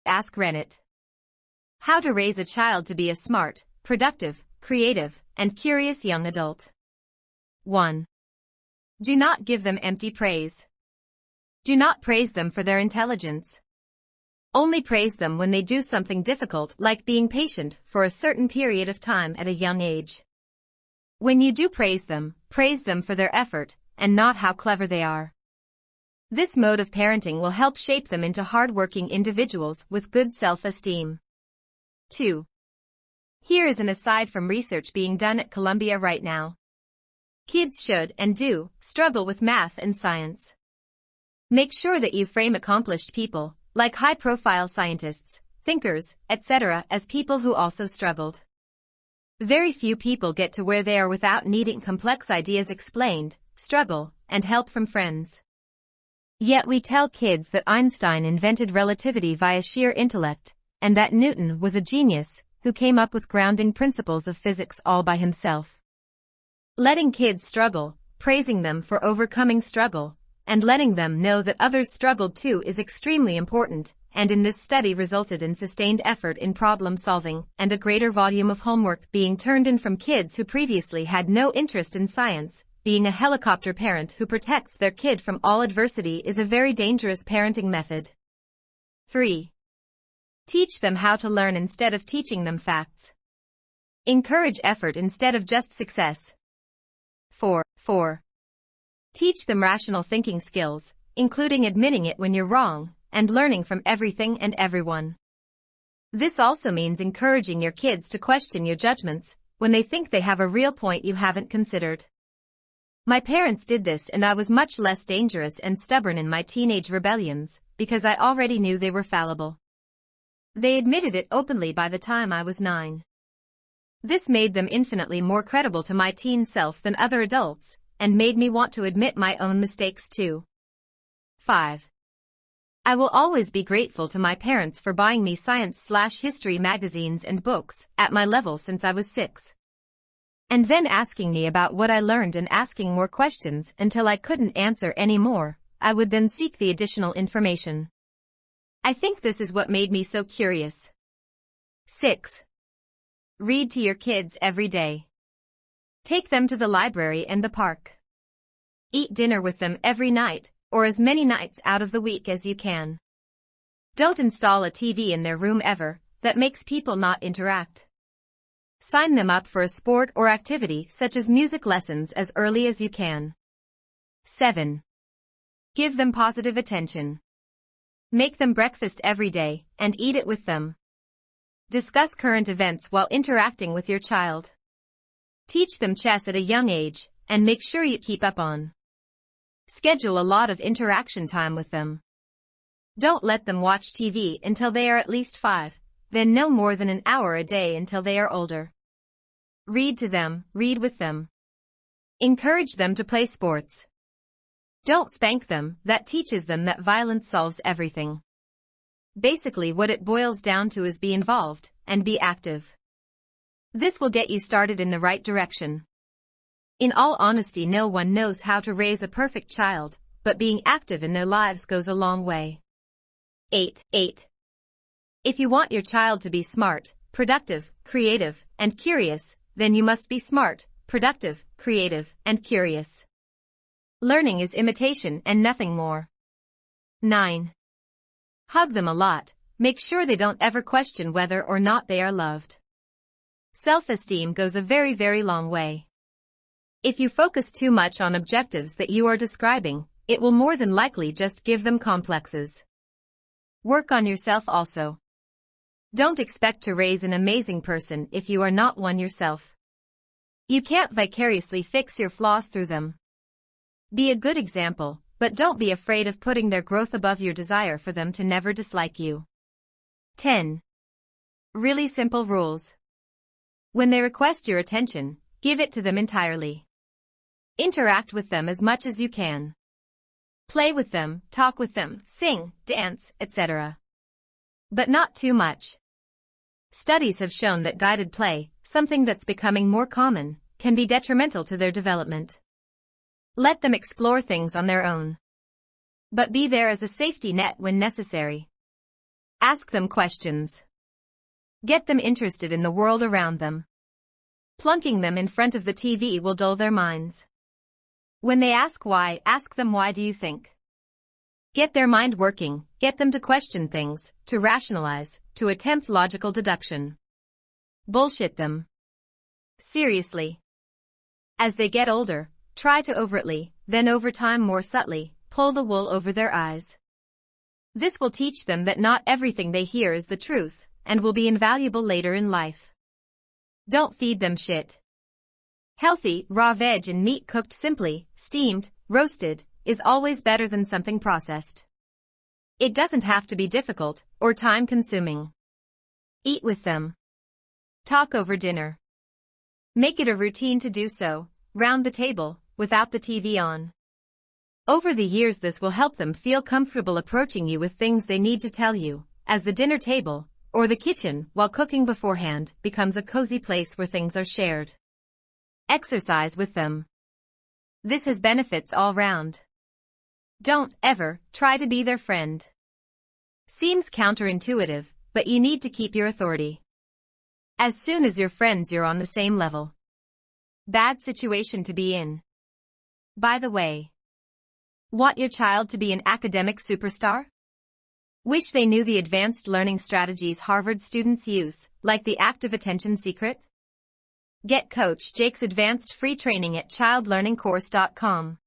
AskReddit. How to raise a child to be a smart, productive, creative, and curious young adult. 1. Do not give them empty praise. Do not praise them for their intelligence. Only praise them when they do something difficult, like being patient for a certain period of time at a young age. When you do praise them for their effort, and not how clever they are. This mode of parenting will help shape them into hard-working individuals with good self-esteem. 2. Here is an aside from research being done at Columbia right now. Kids should, and do, struggle with math and science. Make sure that you frame accomplished people, like high-profile scientists, thinkers, etc., as people who also struggled. Very few people get to where they are without needing complex ideas explained, struggle, and help from friends. Yet we tell kids that Einstein invented relativity via sheer intellect, and that Newton was a genius who came up with grounding principles of physics all by himself. Letting kids struggle, praising them for overcoming struggle, and letting them know that others struggled too is extremely important, and in this study resulted in sustained effort in problem solving and a greater volume of homework being turned in from kids who previously had no interest in science. Being a helicopter parent who protects their kid from all adversity is a very dangerous parenting method. 3. Teach them how to learn instead of teaching them facts. Encourage effort instead of just success. 4. Teach them rational thinking skills, including admitting it when you're wrong, and learning from everything and everyone. This also means encouraging your kids to question your judgments when they think they have a real point you haven't considered. My parents did this, and I was much less dangerous and stubborn in my teenage rebellions, because I already knew they were fallible. They admitted it openly by the time I was 9. This made them infinitely more credible to my teen self than other adults, and made me want to admit my own mistakes too. 5. I will always be grateful to my parents for buying me science/history magazines and books at my level since I was 6. And then asking me about what I learned and asking more questions until I couldn't answer any more. I would then seek the additional information. I think this is what made me so curious. 6. Read to your kids every day. Take them to the library and the park. Eat dinner with them every night, or as many nights out of the week as you can. Don't install a TV in their room ever. That makes people not interact. Sign them up for a sport or activity such as music lessons as early as you can. 7. Give them positive attention. Make them breakfast every day and eat it with them. Discuss current events while interacting with your child. Teach them chess at a young age and make sure you keep up on. Schedule a lot of interaction time with them. Don't let them watch TV until they are at least 5. Then no more than an hour a day until they are older. Read to them, read with them. Encourage them to play sports. Don't spank them, that teaches them that violence solves everything. Basically what it boils down to is be involved, and be active. This will get you started in the right direction. In all honesty, no one knows how to raise a perfect child, but being active in their lives goes a long way. 8. If you want your child to be smart, productive, creative, and curious, then you must be smart, productive, creative, and curious. Learning is imitation and nothing more. 9. Hug them a lot. Make sure they don't ever question whether or not they are loved. Self-esteem goes a very, very long way. If you focus too much on objectives that you are describing, it will more than likely just give them complexes. Work on yourself also. Don't expect to raise an amazing person if you are not one yourself. You can't vicariously fix your flaws through them. Be a good example, but don't be afraid of putting their growth above your desire for them to never dislike you. 10. Really simple rules. When they request your attention, give it to them entirely. Interact with them as much as you can. Play with them, talk with them, sing, dance, etc. But not too much. Studies have shown that guided play, something that's becoming more common, can be detrimental to their development. Let them explore things on their own. But be there as a safety net when necessary. Ask them questions. Get them interested in the world around them. Plunking them in front of the TV will dull their minds. When they ask why, ask them, why do you think? Get their mind working, get them to question things, to rationalize, to attempt logical deduction. Bullshit them. Seriously. As they get older, try to overtly, then over time more subtly, pull the wool over their eyes. This will teach them that not everything they hear is the truth, and will be invaluable later in life. Don't feed them shit. Healthy, raw veg and meat cooked simply, steamed, roasted, is always better than something processed. It doesn't have to be difficult or time-consuming. Eat with them. Talk over dinner. Make it a routine to do so, round the table, without the TV on. Over the years this will help them feel comfortable approaching you with things they need to tell you, as the dinner table, or the kitchen, while cooking beforehand, becomes a cozy place where things are shared. Exercise with them. This has benefits all round. Don't, ever, try to be their friend. Seems counterintuitive, but you need to keep your authority. As soon as you're friends, you're on the same level. Bad situation to be in. By the way, want your child to be an academic superstar? Wish they knew the advanced learning strategies Harvard students use, like the active attention secret? Get Coach Jake's advanced free training at childlearningcourse.com.